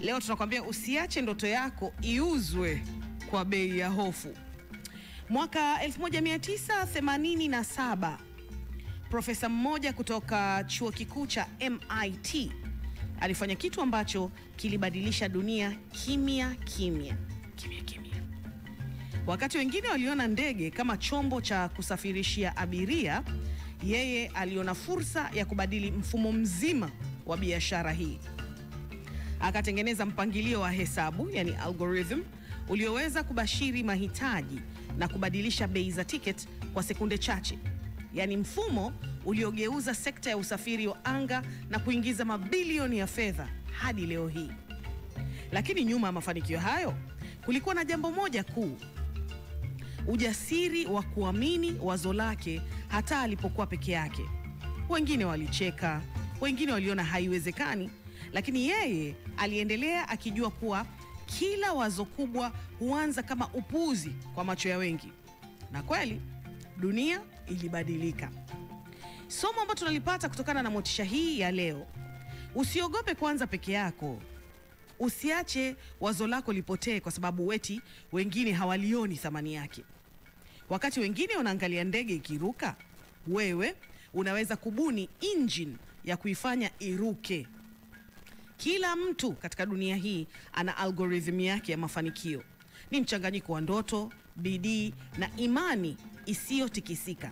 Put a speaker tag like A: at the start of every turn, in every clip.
A: Leo tunakwambia usiache ndoto yako iuzwe kwa bei ya hofu. Mwaka 1987, profesa mmoja kutoka chuo kikuu cha MIT alifanya kitu ambacho kilibadilisha dunia kimya. Wakati wengine waliona ndege kama chombo cha kusafirishia abiria, yeye aliona fursa ya kubadili mfumo mzima wa biashara hii. Akatengeneza mpangilio wa hesabu, yani algorithm, ulioweza kubashiri mahitaji na kubadilisha bei za ticket kwa sekunde chache. Yani mfumo uliogeuza sekta ya usafiri wa anga na kuingiza mabilioni ya fedha hadi leo hii. Lakini nyuma ya mafanikio hayo, kulikuwa na jambo moja kuu: ujasiri wa kuamini wazo lake hata alipokuwa peke yake. Wengine walicheka, wengine waliona haiwezekani, lakini yeye aliendelea akijua kuwa kila wazo kubwa huanza kama upuuzi kwa macho ya wengi. Na kweli, dunia ilibadilika. Somo ambalo tunalipata kutokana na motisha hii ya leo: usiogope kuanza peke yako. Usiache wazo lako lipotee kwa sababu wengine hawalioni thamani yake. Wakati wengine wanaangalia ndege ikiruka, wewe unaweza kubuni engine ya kuifanya iruke. Kila mtu katika dunia hii ana algorithm yake ya mafanikio. Ni mchanganyiko wa ndoto, bidii na imani isiyotikisika.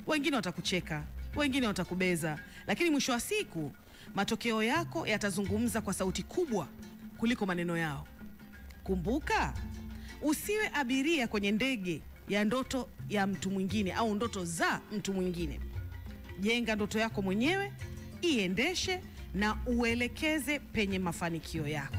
A: Wengine watakucheka, wengine watakubeza, lakini mwisho wa siku matokeo yako yatazungumza kwa sauti kubwa kuliko maneno yao. Kumbuka, usiwe abiria kwenye ndege ya ndoto ya mtu mwingine au ndoto za mtu mwingine. Jenga ndoto yako mwenyewe, iendeshe na uelekeze penye mafanikio yako.